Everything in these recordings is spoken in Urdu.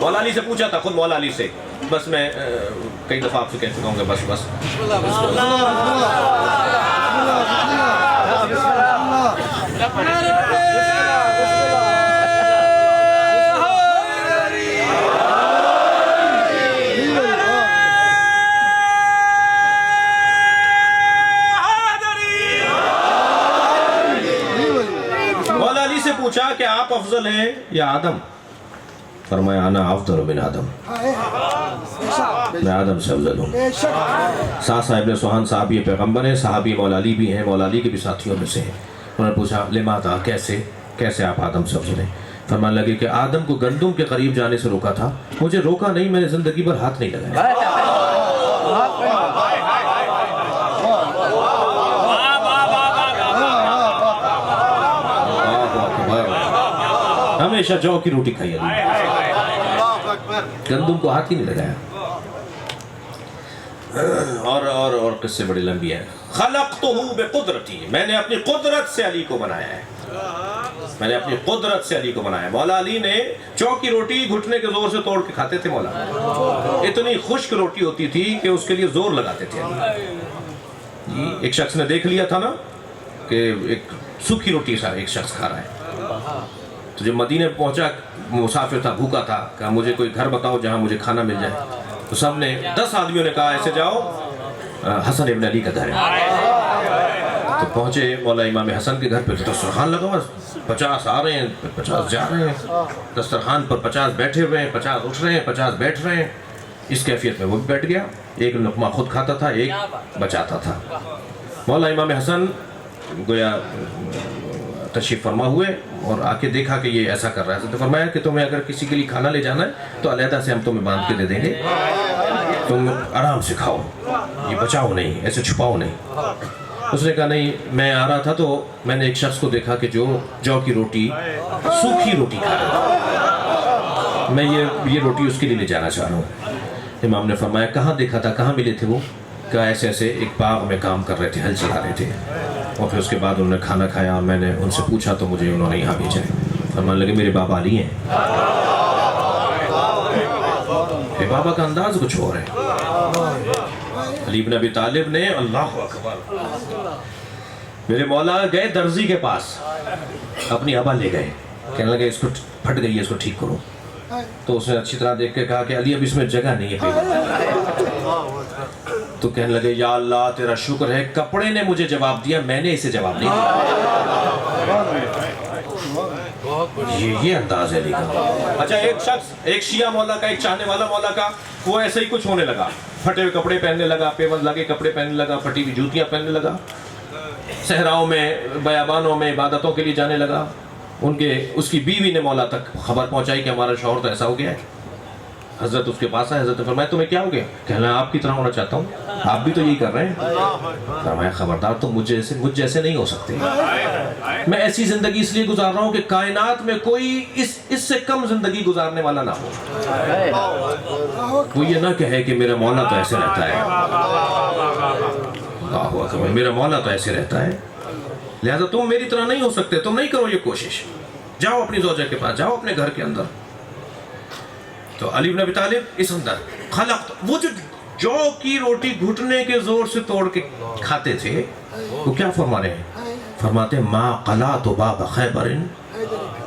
مولا علی سے پوچھا تھا، خود مولا علی سے. بس میں کئی دفعہ آپ سے کہہ چکا ہوں کہ بس بس. مولا علی سے پوچھا کہ آپ افضل ہیں یا آدم؟ فرمایا انا افضل من آدم، میں آدم سے افضل ہوں. ساسا ابن سوہان صاحب یہ پیغمبر ہیں، صحابی مولا علی بھی ہیں، مولا علی کے بھی ساتھیوں میں سے ہیں. انہوں نے پوچھا لماذا، کیسے آپ آدم سے افضل ہیں؟ فرمانے لگے کہ آدم کو گندم کے قریب جانے سے روکا تھا، مجھے روکا نہیں، میں نے زندگی بھر ہاتھ نہیں لگایا. ہمیشہ جو کی روٹی کھائی علی، گندم کو ہاتھ ہی نہیں لگایا. اور قصے بڑی لمبی ہیں. خلقتہ بقدرتی، میں نے اپنی قدرت سے علی کو بنایا ہے، میں نے اپنی قدرت سے علی کو بنایا. مولا علی نے چوکی روٹی گھٹنے کے زور سے توڑ کے کھاتے تھے. مولا اتنی خشک روٹی ہوتی تھی کہ اس کے لیے زور لگاتے تھے علی. ایک شخص نے دیکھ لیا تھا نا کہ ایک سوکھی روٹی سا ایک شخص کھا رہا ہے، تو جب مدینہ پہنچا، مسافر تھا، بھوکا تھا، کہا مجھے کوئی گھر بتاؤ جہاں مجھے کھانا مل جائے. تو سب نے 10 آدمیوں نے کہا ایسے جاؤ حسن ابن علی کا گھر ہے. تو پہنچے مولا امام حسن کے گھر پہ، دسترخوان لگا ہوا، 50 آ رہے ہیں، 50 جا رہے ہیں. دسترخوان پر 50 بیٹھے ہوئے ہیں، 50 اٹھ رہے ہیں، 50 بیٹھ رہے ہیں. اس کیفیت میں وہ بھی بیٹھ گیا. ایک لقمہ خود کھاتا تھا، ایک بچاتا تھا. مولا امام حسن گویا تشریف فرما ہوئے اور آ کے دیکھا کہ یہ ایسا کر رہا ہے. تو فرمایا کہ تمہیں اگر کسی کے لیے کھانا لے جانا ہے تو علیحدہ سے ہم تمہیں باندھ کے دے دیں گے، تم آرام سے کھاؤ، یہ بچاؤ نہیں، ایسے چھپاؤ نہیں. اس نے کہا نہیں، میں آ رہا تھا تو میں نے ایک شخص کو دیکھا کہ جو کی روٹی، سوکھی روٹی کھا رہا تھا، میں یہ روٹی اس کے لیے لے جانا چاہ رہا ہوں. امام نے فرمایا کہاں دیکھا تھا، کہاں ملے تھے وہ؟ کہا ایسے ایسے ایک باغ میں کام کر رہے تھے، ہل چلا رہے تھے. اور پھر اس کے بعد انہوں نے کھانا کھایا، میں نے ان سے پوچھا تو مجھے انہوں نے یہاں بھیجا ہے. فرمانے لگے میرے بابا علی ہیں. میرے بابا کا انداز کچھ اور ہے. علی بن ابی طالب نے، اللہ اکبر، میرے مولا گئے درزی کے پاس، اپنی ابا لے گئے، کہنے لگے اس کو پھٹ گئی ہے، اس کو ٹھیک کرو. تو اس نے اچھی طرح دیکھ کے کہا کہ علی اب اس میں جگہ نہیں ہے. تو کہنے لگے یا اللہ تیرا شکر ہے، کپڑے نے مجھے جواب دیا، میں نے اسے جواب نہیں دیا. یہ انداز ہے علی کا. اچھا ایک شخص، ایک شیعہ مولا کا، ایک چاہنے والا مولا کا، وہ ایسے ہی کچھ ہونے لگا، پھٹے ہوئے کپڑے پہننے لگا، پیون لگے کپڑے پہننے لگا، پھٹی ہوئی جوتیاں پہننے لگا، صحراؤں میں بیابانوں میں عبادتوں کے لیے جانے لگا. اس کی بیوی نے مولا تک خبر پہنچائی کہ ہمارا شوہر تو ایسا ہو گیا ہے. حضرت اس کے پاس آئے، حضرت نے فرمایا تمہیں کیا ہو گیا؟ کہنا آپ کی طرح ہونا چاہتا ہوں، آپ بھی تو یہی کر رہے ہیں. فرمایا خبردار، تم مجھ جیسے نہیں ہو سکتے. میں ایسی زندگی اس لیے گزار رہا ہوں کہ کائنات میں کوئی اس سے کم زندگی گزارنے والا نہ ہو. وہ یہ نہ کہے کہ میرا مولا تو ایسے رہتا ہے، میرا مولا تو ایسے رہتا ہے، لہذا تم میری طرح نہیں ہو سکتے، تم نہیں کرو یہ کوشش. جاؤ اپنی زوجہ کے پاس، جاؤ اپنے گھر کے اندر. تو علی بن ابی طالب اس اندر خلق، وہ جو کی روٹی گھٹنے کے زور سے توڑ کے کھاتے تھے، وہ کیا فرما رہے ہیں؟ فرماتے ہیں ما قلات باب خیبر.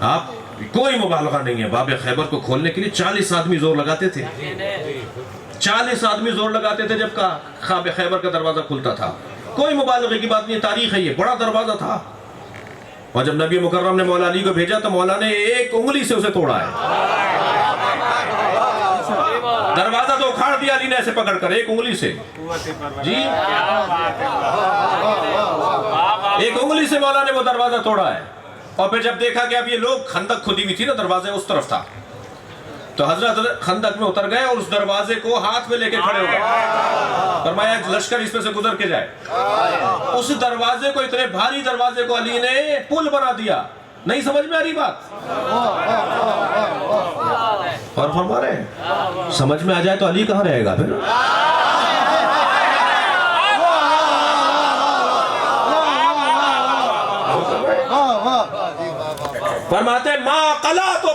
آپ کوئی مبالغہ نہیں ہے، باب خیبر کو کھولنے کے لیے 40 آدمی زور لگاتے تھے. 40 آدمی زور لگاتے تھے جب باب خیبر کا دروازہ کھلتا تھا. کوئی مبالغے کی بات نہیں، تاریخ ہے، یہ بڑا دروازہ تھا. اور جب نبی مکرم نے مولا علی کو بھیجا تو مولا نے ایک انگلی سے اسے توڑا ہے. دروازہ تو اکھاڑ دیا علی نے ایسے پکڑ کر ایک انگلی سے. جی ایک انگلی سے مولا نے وہ دروازہ توڑا ہے. اور پھر جب دیکھا کہ اب یہ لوگ، خندق کھدی ہوئی تھی نا، دروازے اس طرف تھا، تو حضرت خندق میں اتر گئے اور اس دروازے کو ہاتھ میں لے کے کھڑے ہو گئے. فرمایا لشکر اس میں سے گزر کے جائے. اس دروازے کو، اتنے بھاری دروازے کو علی نے پل بنا دیا. نہیں سمجھ میں آ رہی بات؟ اور فرما رہے ہیں سمجھ میں آ جائے تو علی کہاں رہے گا پھر؟ فرماتے ہیں ما قلات